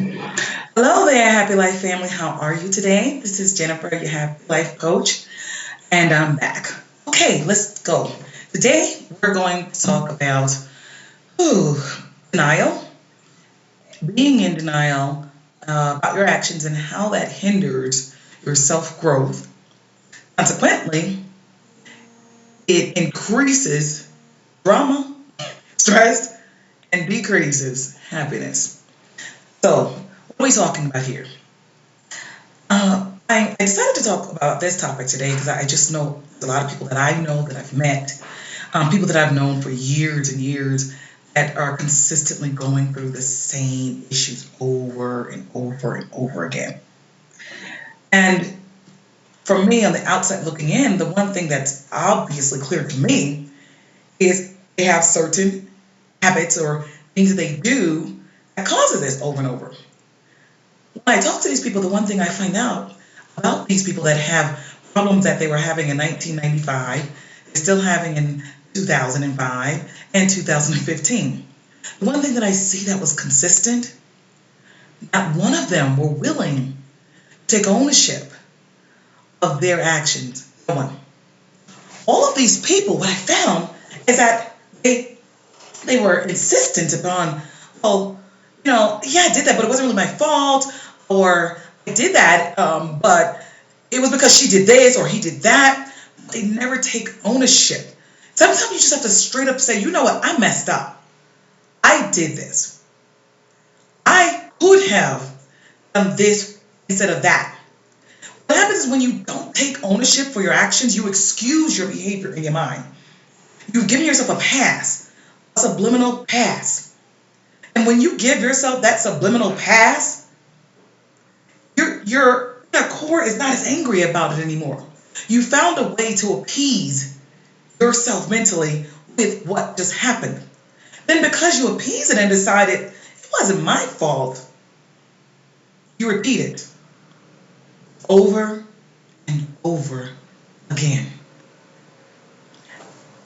Hello there, Happy Life family. How are you today? This is Jennifer, your Happy Life coach, and I'm back. Okay, let's go. Today, we're going to talk about ooh, denial, being in denial about your actions and how that hinders your self growth. Consequently, it increases drama, stress, and decreases happiness. So, what are we talking about here? I decided to talk about this topic today because I just know a lot of people that I know that I've met, people that I've known for years and years that are consistently going through the same issues over and over and over again. And for me, on the outside looking in, the one thing that's obviously clear to me is they have certain habits or things that they do that causes this over and over. When I talk to these people, the one thing I find out about these people that have problems that they were having in 1995, they're still having in 2005 and 2015. The one thing that I see that was consistent, not one of them were willing to take ownership of their actions. No one. All of these people, what I found is that they were insistent upon, well, yeah, I did that, but it wasn't really my fault, or I did that, but it was because she did this or he did that. They never take ownership. Sometimes you just have to straight up say, you know what, I messed up. I did this. I could have done this instead of that. What happens is when you don't take ownership for your actions, you excuse your behavior in your mind. You've given yourself a pass, a subliminal pass. And when you give yourself that subliminal pass, your inner core is not as angry about it anymore. You found a way to appease yourself mentally with what just happened. Then because you appease it and decided it wasn't my fault, you repeat it over and over again.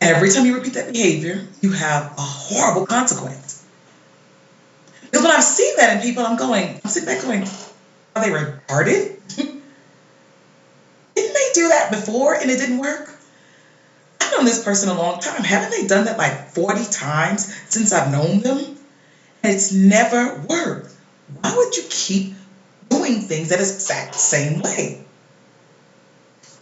Every time you repeat that behavior, you have a horrible consequence. Because when I've seen that in people, I'm sitting back going, are they retarded? Didn't they do that before and it didn't work? I've known this person a long time. Haven't they done that like 40 times since I've known them? And it's never worked. Why would you keep doing things that exact same way?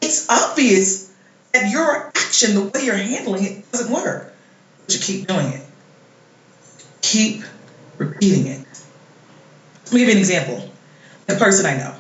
It's obvious that your action, the way you're handling it, doesn't work. But you keep doing it. Keep repeating it. Let me give you an example. The person I know.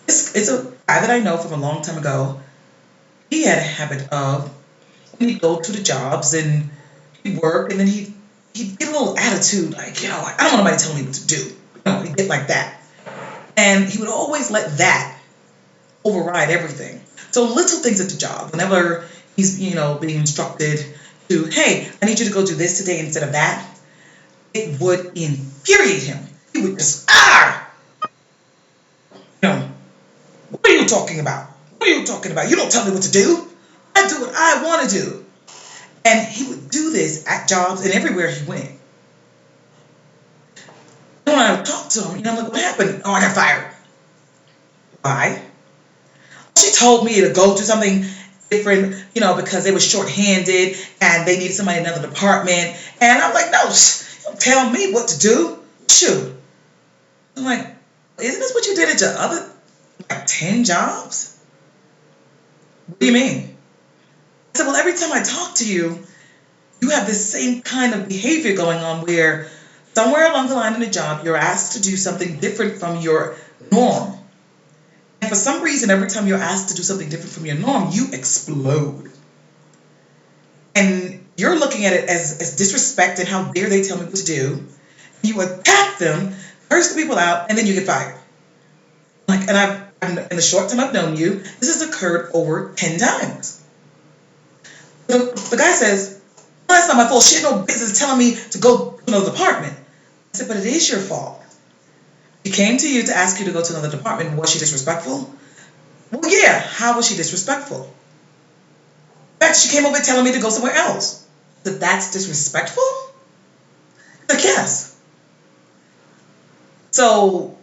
It's a guy that I know from a long time ago. He had a habit of when he'd go to the jobs and he'd work and then he'd get a little attitude like, like, I don't want nobody telling me what to do. He'd get like that. And he would always let that override everything. So little things at the job, whenever he's, being instructed to, hey, I need you to go do this today instead of that, it would infuriate him. He would just, you know, what are you talking about? What are you talking about? You don't tell me what to do. I do what I want to do. And he would do this at jobs and everywhere he went. And when I talked to him, I'm like, what happened? Oh, I got fired. Why? She told me to go do something different, because they were short-handed and they needed somebody in another department. And I'm like, no, don't tell me what to do. Shoot. I'm like, isn't this what you did at your other, 10 jobs? What do you mean? I said, well, every time I talk to you, you have this same kind of behavior going on where somewhere along the line in the job, you're asked to do something different from your norm. And for some reason, every time you're asked to do something different from your norm, you explode. And you're looking at it as disrespect and how dare they tell me what to do. You attack them, curse the people out, and then you get fired. In the short time I've known you, this has occurred over 10 times. The guy says, well, that's not my fault. She had no business telling me to go to another department. I said, but it is your fault. She came to you to ask you to go to another department. Was she disrespectful? Well, yeah. How was she disrespectful? In fact, she came over telling me to go somewhere else. That's disrespectful? Like, yes. So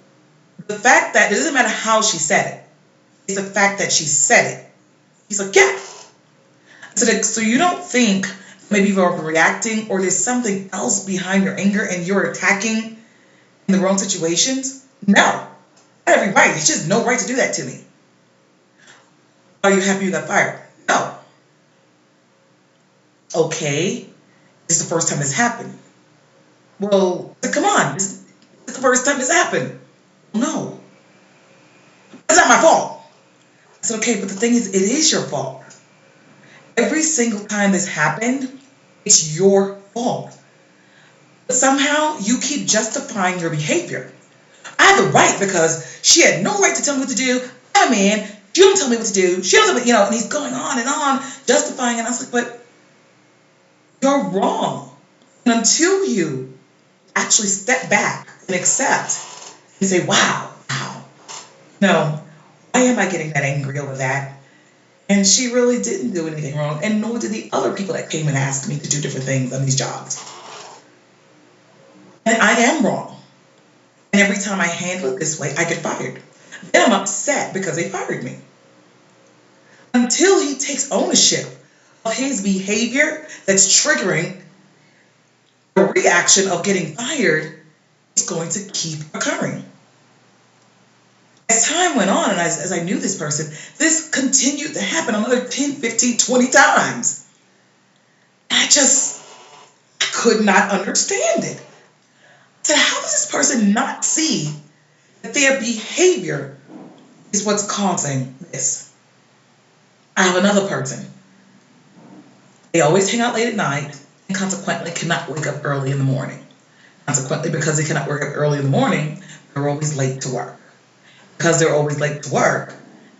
the fact that it doesn't matter how she said it, it's the fact that she said it. He's like, yeah. So you don't think maybe you're overreacting or there's something else behind your anger and you're attacking in the wrong situations? No. I have every right. It's just no right to do that to me. Are you happy you got fired? No. Okay. This is the first time this happened. Well, come on. This is the first time this happened. No. It's not my fault. I said, okay, but the thing is, it is your fault. Every single time this happened, it's your fault. But somehow you keep justifying your behavior. I have the right because she had no right to tell me what to do. I'm a man. She don't tell me what to do. She don't tell me, and he's going on, justifying. And I was like, but you're wrong. And until you actually step back and accept and say, wow, no, why am I getting that angry over that? And she really didn't do anything wrong, and nor did the other people that came and asked me to do different things on these jobs. And I am wrong. And every time I handle it this way, I get fired. Then I'm upset because they fired me. Until he takes ownership of his behavior that's triggering the reaction of getting fired, it's going to keep occurring. As time went on and as I knew this person, this continued to happen another 10, 15, 20 times. I could not understand it. I said, how does this person not see that their behavior is what's causing this? I have another person. They always hang out late at night and consequently cannot wake up early in the morning. Consequently, because they cannot wake up early in the morning, they're always late to work. Because they're always late to work,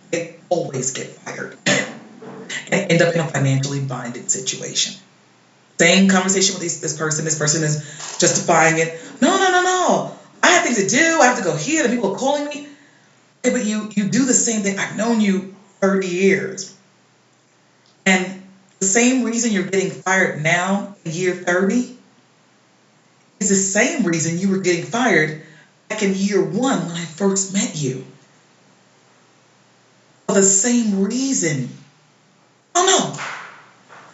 they always get fired and end up in a financially binded situation. Same conversation with this person. This person is justifying it. No. I have things to do. I have to go here. The people are calling me. Okay, but you do the same thing. I've known you 30 years. And the same reason you're getting fired now in year 30 is the same reason you were getting fired back in year 1 when I first met you. For the same reason. Oh no.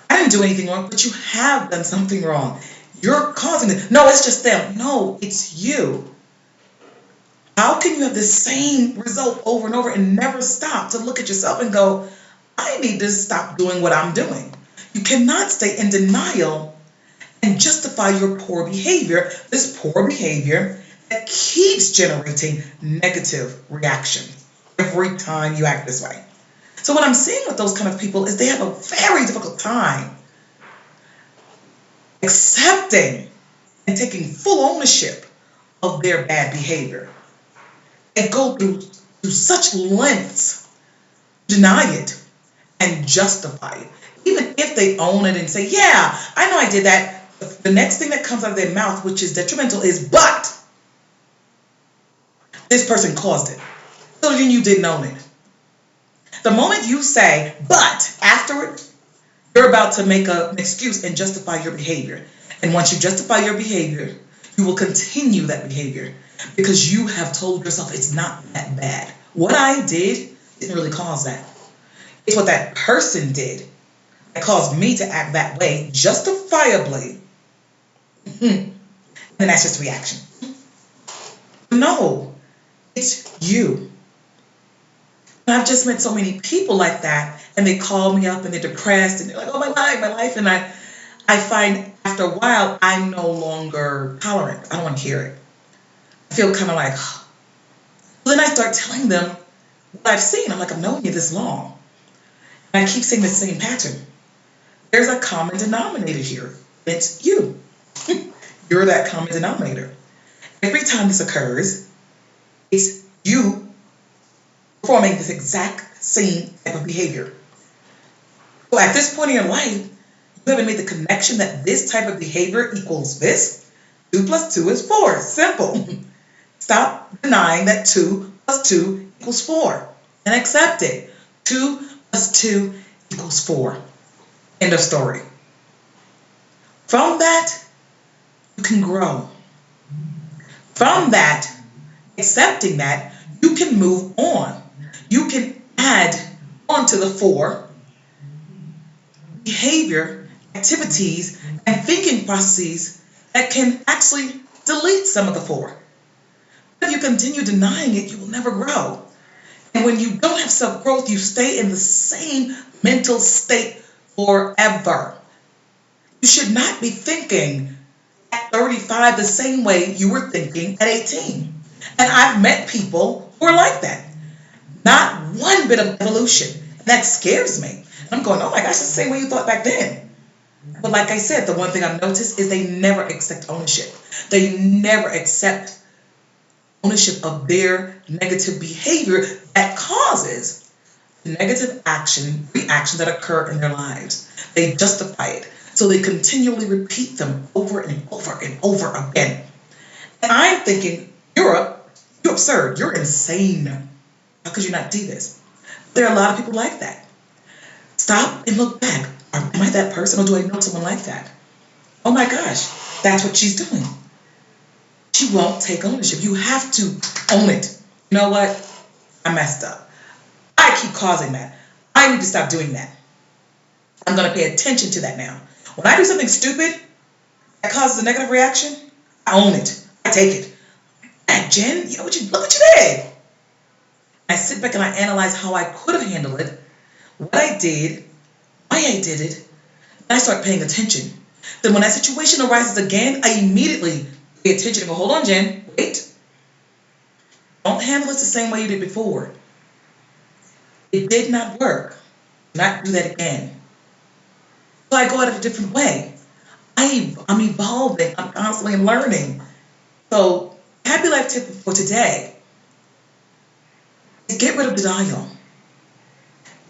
I didn't do anything wrong, but you have done something wrong. You're causing it. No, it's just them. No, it's you. How can you have the same result over and over and never stop to look at yourself and go, I need to stop doing what I'm doing? You cannot stay in denial and justify your poor behavior, this poor behavior that keeps generating negative reactions every time you act this way. So what I'm seeing with those kind of people is they have a very difficult time accepting and taking full ownership of their bad behavior. They go through such lengths to deny it and justify it. Even if they own it and say, yeah, I know I did that, the next thing that comes out of their mouth, which is detrimental, is, but this person caused it. So then you didn't own it. The moment you say, but afterward, you're about to make an excuse and justify your behavior. And once you justify your behavior, you will continue that behavior because you have told yourself it's not that bad. What I did didn't really cause that. It's what that person did that caused me to act that way justifiably. And that's just reaction. No, it's you. And I've just met so many people like that, and they call me up and they're depressed and they're like, oh, my life. And I find after a while, I'm no longer tolerant. I don't want to hear it. I feel kind of like, oh. Then I start telling them what I've seen. I'm like, I've known you this long. And I keep seeing the same pattern. There's a common denominator here. It's you. You're that common denominator. Every time this occurs, it's you performing this exact same type of behavior. So at this point in your life, you haven't made the connection that this type of behavior equals this. 2 plus 2 is 4. Simple. Stop denying that 2 plus 2 equals 4 and accept it. 2 plus 2 equals 4. End of story. From that, you can grow. From that, accepting that, you can move on. You can add onto the four behavior, activities, and thinking processes that can actually delete some of the four. If you continue denying it, you will never grow. And when you don't have self growth, you stay in the same mental state forever. You should not be thinking at 35 the same way you were thinking at 18. And I've met people who are like that. Not one bit of evolution. And that scares me. And I'm going, oh my gosh, it's the same way you thought back then. But like I said, the one thing I've noticed is they never accept ownership. They never accept ownership of their negative behavior that causes the negative reactions that occur in their lives. They justify it. So they continually repeat them over and over and over again. And I'm thinking, you're absurd. You're insane. How could you not see this? There are a lot of people like that. Stop and look back. Am I that person, or do I know someone like that? Oh my gosh, that's what she's doing. She won't take ownership. You have to own it. You know what? I messed up. I keep causing that. I need to stop doing that. I'm going to pay attention to that now. When I do something stupid that causes a negative reaction, I own it. I take it. And Jen, look what you did. I sit back and I analyze how I could have handled it, what I did, why I did it, and I start paying attention. Then when that situation arises again, I immediately pay attention and go, hold on, Jen, wait. Don't handle it the same way you did before. It did not work. Do not do that again. So I go at it a different way. I'm evolving. I'm constantly learning. So, happy life tip for today is get rid of denial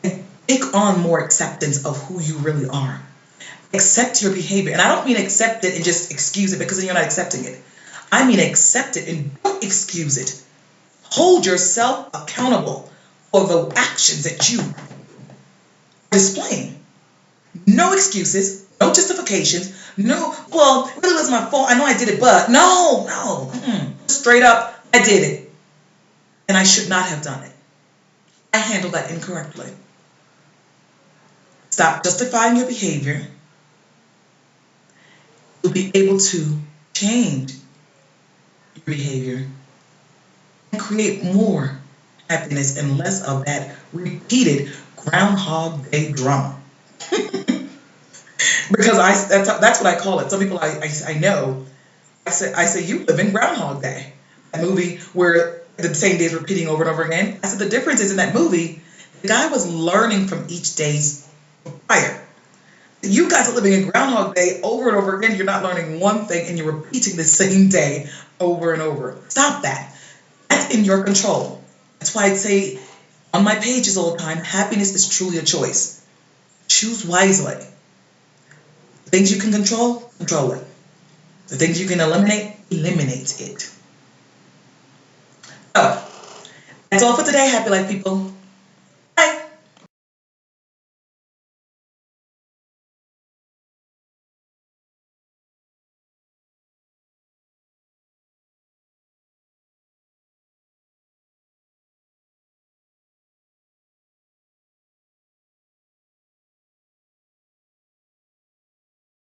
and take on more acceptance of who you really are. Accept your behavior. And I don't mean accept it and just excuse it, because then you're not accepting it. I mean accept it and don't excuse it. Hold yourself accountable for the actions that you are displaying. No excuses, no justifications, no, well, it really was my fault. I know I did it, but no. Straight up, I did it. And I should not have done it. I handled that incorrectly. Stop justifying your behavior. You'll be able to change your behavior and create more happiness and less of that repeated Groundhog Day drama. Because that's what I call it. Some people I know, I say you live in Groundhog Day, a movie where the same day is repeating over and over again. I said the difference is in that movie, the guy was learning from each day's prior. You guys are living in Groundhog Day over and over again. You're not learning one thing and you're repeating the same day over and over. Stop that. That's in your control. That's why I'd say on my pages all the time, happiness is truly a choice. Choose wisely. The things you can control it. The things you can eliminate it. So, that's all for today, Happy Life people.